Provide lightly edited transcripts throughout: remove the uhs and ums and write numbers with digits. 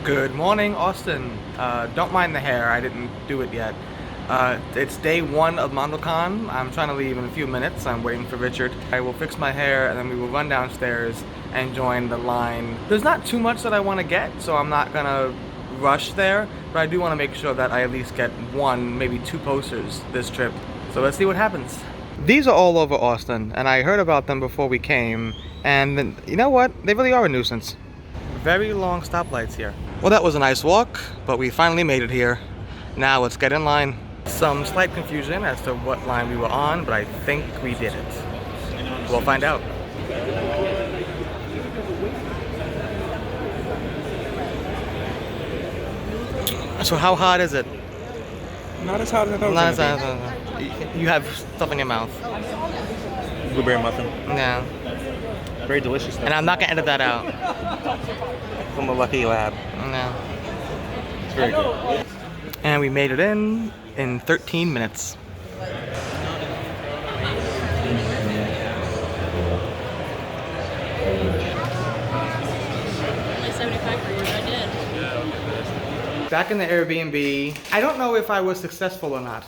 Good morning, Austin. Don't mind the hair, I didn't do it yet. It's day one of MondoCon. I'm trying to leave in a few minutes. I'm waiting for Richard. I will fix my hair and then we will run downstairs and join the line. There's not too much that I want to get, so I'm not gonna rush there, but I do want to make sure that I at least get one, maybe two posters this trip. So let's see what happens. These are all over Austin, and I heard about them before we came, and you know what? They really are a nuisance. Very long stoplights here. Well, that was a nice walk, but we finally made it here. Now let's get in line. Some slight confusion as to what line we were on, but I think we did it. We'll find out. So how hot is it? Not as hot as I thought it was gonna be. You have stuff in your mouth. Blueberry muffin. Yeah. Very delicious stuff. And I'm not gonna edit that out. From a Lucky Lab. No. It's very good. And we made it in 13 minutes. Back in the Airbnb, I don't know if I was successful or not.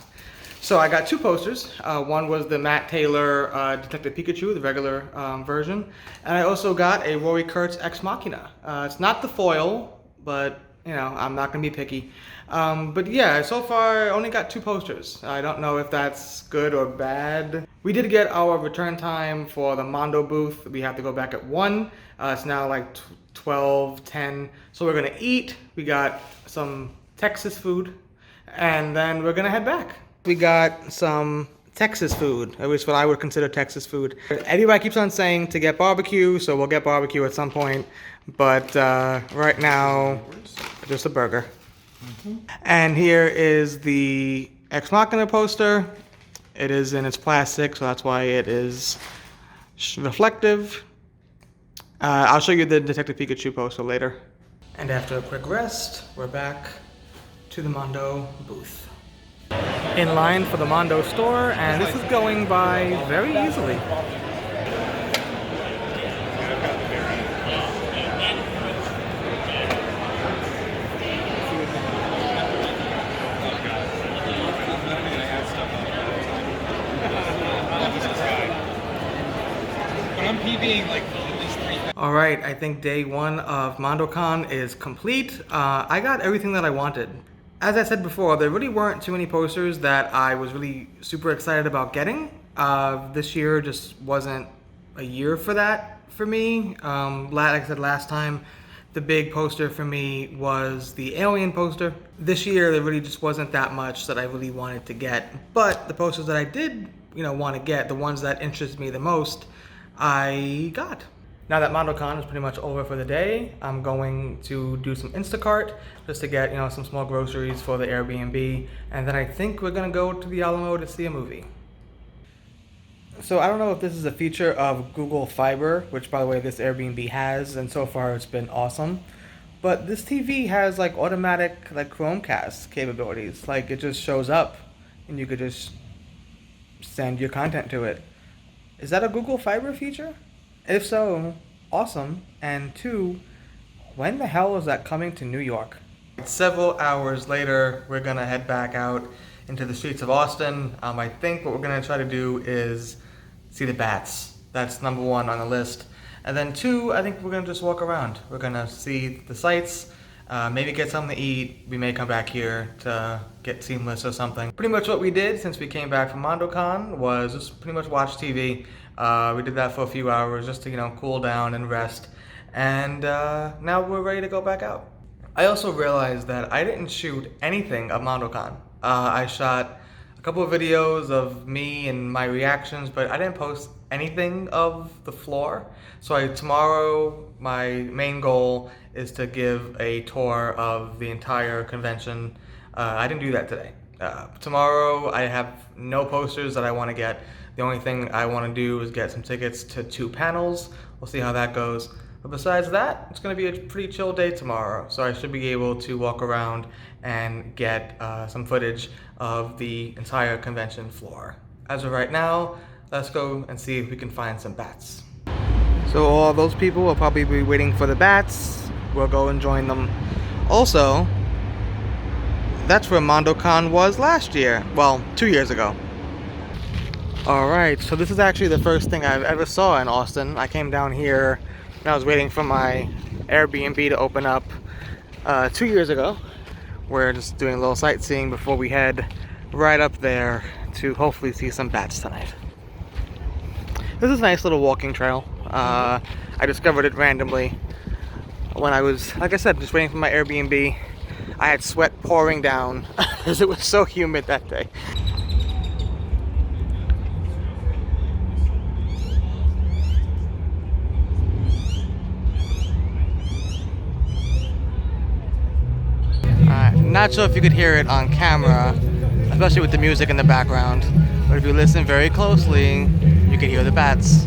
So I got two posters. One was the Matt Taylor Detective Pikachu, the regular version. And I also got a Rory Kurtz Ex Machina. It's not the foil, but you know, I'm not gonna be picky. But yeah, so far I only got two posters. I don't know if that's good or bad. We did get our return time for the Mondo booth. We have to go back at 1. It's now like 12:10. So we're gonna eat. We got some Texas food, and then we're gonna head back. We got some Texas food, at least what I would consider Texas food. Everybody keeps on saying to get barbecue, so we'll get barbecue at some point. But right now, just a burger. And here is the Ex Machina poster. It is in its plastic, so that's why it is reflective. I'll show you the Detective Pikachu poster later. And after a quick rest, we're back to the Mondo booth. In line for the Mondo store, and this is going by very easily. All right, I think day one of MondoCon is complete. I got everything that I wanted. As I said before, there really weren't too many posters that I was really super excited about getting. This year just wasn't a year for that for me. Like I said last time, the big poster for me was the Alien poster. This year, there really just wasn't that much that I really wanted to get. But the posters that I did, want to get, the ones that interested me the most, I got. Now that MondoCon is pretty much over for the day, I'm going to do some Instacart just to get, some small groceries for the Airbnb, and then I think we're gonna go to the Alamo to see a movie. So I don't know if this is a feature of Google Fiber, which by the way this Airbnb has, and so far it's been awesome. But this TV has like automatic Chromecast capabilities. Like it just shows up and you could just send your content to it. Is that a Google Fiber feature? If so, awesome. And 2, when the hell is that coming to New York? Several hours later, we're gonna head back out into the streets of Austin. I think what we're gonna try to do is see the bats. That's number 1 on the list. And then 2, I think we're gonna just walk around. We're gonna see the sights, maybe get something to eat. We may come back here to get Seamless or something. Pretty much what we did since we came back from MondoCon was just pretty much watch TV. We did that for a few hours just to, cool down and rest. And now we're ready to go back out. I also realized that I didn't shoot anything of MondoCon. I shot a couple of videos of me and my reactions, but I didn't post anything of the floor. So tomorrow, my main goal is to give a tour of the entire convention. I didn't do that today. Tomorrow, I have no posters that I want to get. The only thing I want to do is get some tickets to 2 panels. We'll see how that goes. But besides that, it's going to be a pretty chill day tomorrow. So I should be able to walk around and get some footage of the entire convention floor. As of right now, let's go and see if we can find some bats. So all those people will probably be waiting for the bats. We'll go and join them. Also, that's where MondoCon was last year. Well, 2 years ago. Alright, so this is actually the first thing I've ever saw in Austin. I came down here and I was waiting for my Airbnb to open up 2 years ago. We're just doing a little sightseeing before we head right up there to hopefully see some bats tonight. This is a nice little walking trail. I discovered it randomly when I was, like I said, just waiting for my Airbnb. I had sweat pouring down because it was so humid that day. Not sure if you could hear it on camera, especially with the music in the background, but if you listen very closely, you can hear the bats.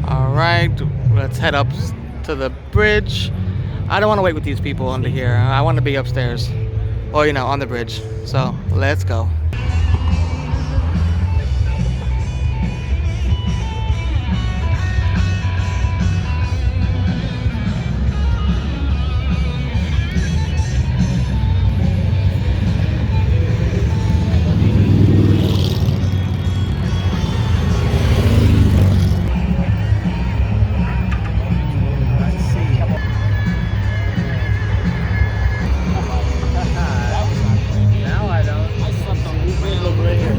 Alright, let's head up to the bridge. I don't want to wait with these people under here. I want to be upstairs, or you know, on the bridge. So let's go.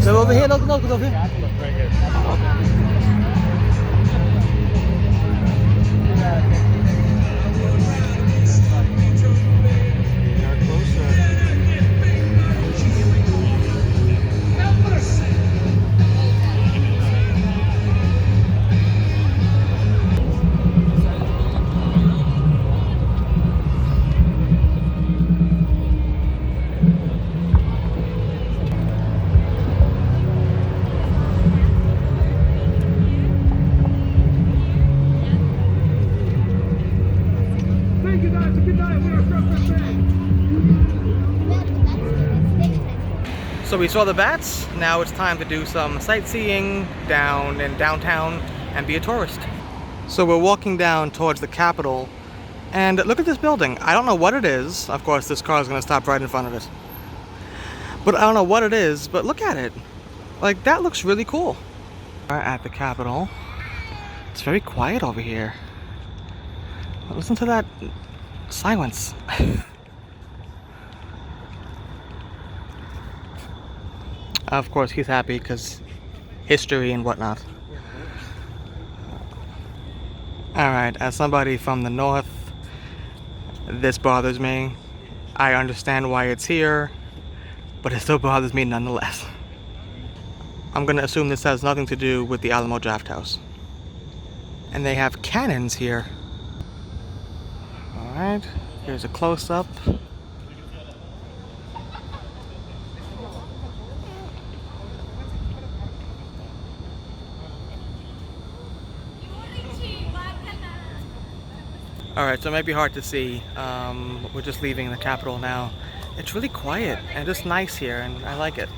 Go over here, look over here. Right here. So we saw the bats, now it's time to do some sightseeing down in downtown and be a tourist. So we're walking down towards the Capitol, and look at this building. I don't know what it is. Of course, this car is going to stop right in front of it. But I don't know what it is, but look at it. Like, that looks really cool. We're at the Capitol. It's very quiet over here. Listen to that silence. Of course, he's happy because history and whatnot. Alright, as somebody from the north, this bothers me. I understand why it's here, but it still bothers me nonetheless. I'm gonna assume this has nothing to do with the Alamo Drafthouse. And they have cannons here. Alright, here's a close-up. Alright, so it might be hard to see. We're just leaving the Capitol now. It's really quiet and just nice here, and I like it.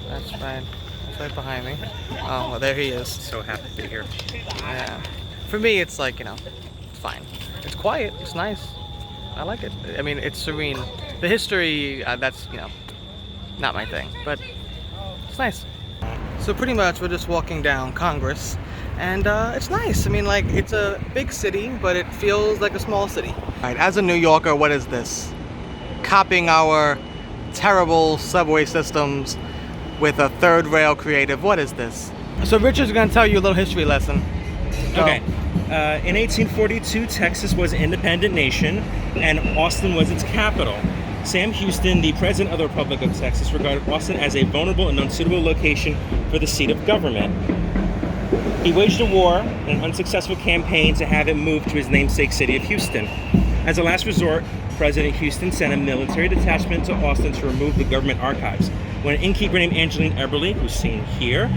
That's right behind me. Oh, well, there he is. So happy to be here. Yeah. For me, it's like, you know, it's fine. It's quiet, it's nice. I like it. I mean, it's serene. The history, that's, you know, not my thing, but it's nice. So pretty much we're just walking down Congress, and it's nice. I mean, like, it's a big city, but it feels like a small city. Alright, as a New Yorker, what is this? Copying our terrible subway systems with a third rail creative. What is this? So Richard's gonna tell you a little history lesson. Okay. In 1842, Texas was an independent nation, and Austin was its capital. Sam Houston, the president of the Republic of Texas, regarded Austin as a vulnerable and unsuitable location for the seat of government. He waged a war, an unsuccessful campaign to have it moved to his namesake city of Houston. As a last resort, President Houston sent a military detachment to Austin to remove the government archives. When an innkeeper named Angeline Eberly, who's seen here,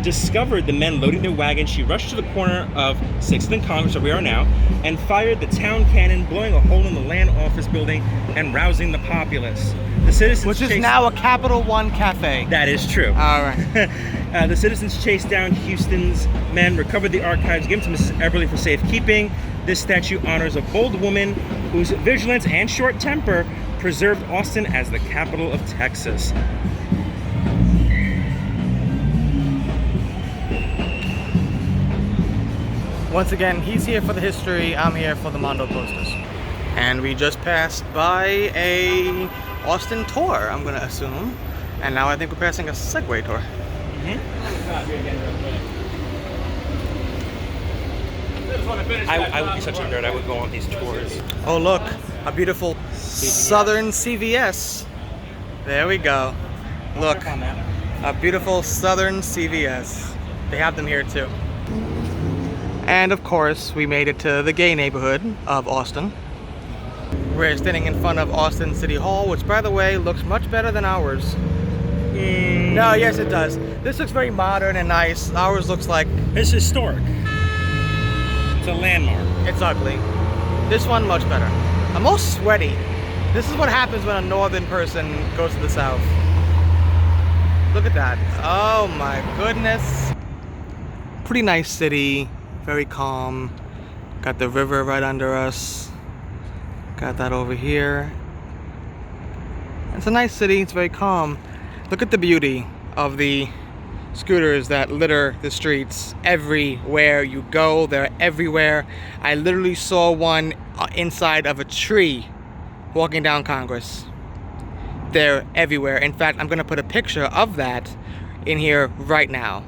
discovered the men loading their wagon, she rushed to the corner of 6th and Congress, where we are now, and fired the town cannon, blowing a hole in the land office building and rousing the populace. The citizens Which is now a Capital One cafe. That is true. All right. The citizens chased down Houston's men, recovered the archives, gave them to Mrs. Everly for safekeeping. This statue honors a bold woman whose vigilance and short temper preserved Austin as the capital of Texas. Once again, he's here for the history, I'm here for the Mondo posters. And we just passed by a Austin tour, I'm gonna assume. And now I think we're passing a Segway tour. I would be such a nerd, I would go on these tours. Oh look, a beautiful Southern CVS. There we go. Look, a beautiful Southern CVS. They have them here too. And of course, we made it to the gay neighborhood of Austin. We're standing in front of Austin City Hall, which by the way, looks much better than ours. No, yes it does. This looks very modern and nice. Ours looks like... It's historic. It's a landmark. It's ugly. This one, much better. I'm all sweaty. This is what happens when a northern person goes to the south. Look at that. Oh my goodness. Pretty nice city. Very calm. Got the river right under us. Got that over here. It's a nice city. It's very calm. Look at the beauty of the scooters that litter the streets. Everywhere you go, they're everywhere. I literally saw one inside of a tree walking down Congress. They're everywhere. In fact, I'm gonna put a picture of that in here right now.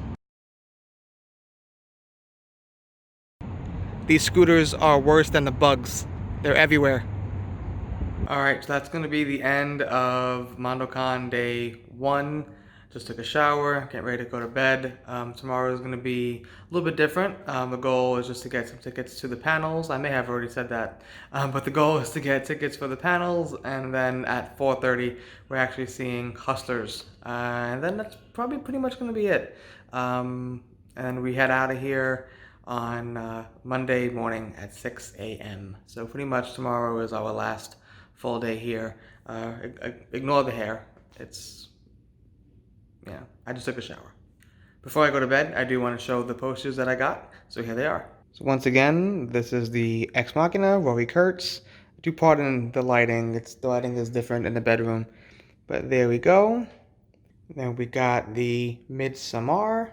These scooters are worse than the bugs. They're everywhere. Alright, so that's going to be the end of MondoCon day 1. Just took a shower, getting ready to go to bed. Tomorrow is going to be a little bit different. The goal is just to get some tickets to the panels. I may have already said that. But the goal is to get tickets for the panels, and then at 4:30 we're actually seeing Hustlers. And then that's probably pretty much going to be it. And we head out of here on Monday morning at 6 a.m. So pretty much tomorrow is our last full day here. Ignore the hair. It's, yeah, I just took a shower. Before I go to bed, I do want to show the posters that I got. So here they are. So once again, this is the Ex Machina, Rory Kurtz. Do pardon the lighting. The lighting is different in the bedroom. But there we go. Then we got the Midsommar.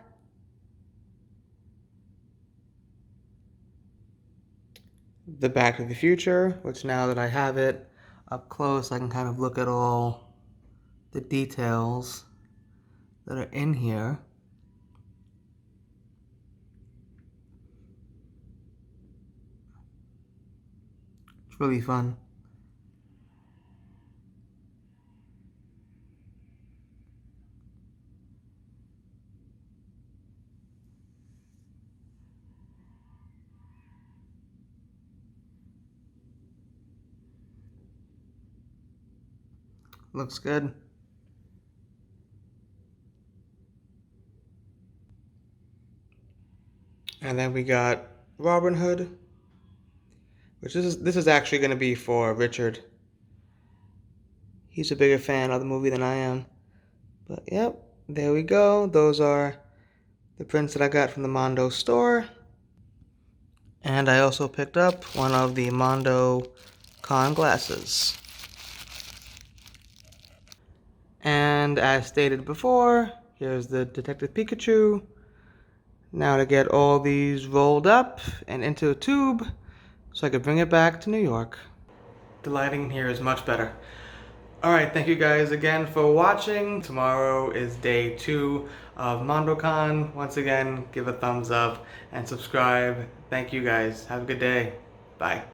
The Back to the Future, which now that I have it up close, I can kind of look at all the details that are in here. It's really fun. Looks good. And then we got Robin Hood, which this is actually going to be for Richard. He's a bigger fan of the movie than I am. But yep, there we go. Those are the prints that I got from the Mondo store. And I also picked up one of the MondoCon glasses. And as stated before, here's the Detective Pikachu. Now to get all these rolled up and into a tube so I could bring it back to New York. The lighting here is much better. Alright, thank you guys again for watching. Tomorrow is day 2 of MondoCon. Once again, give a thumbs up and subscribe. Thank you guys. Have a good day. Bye.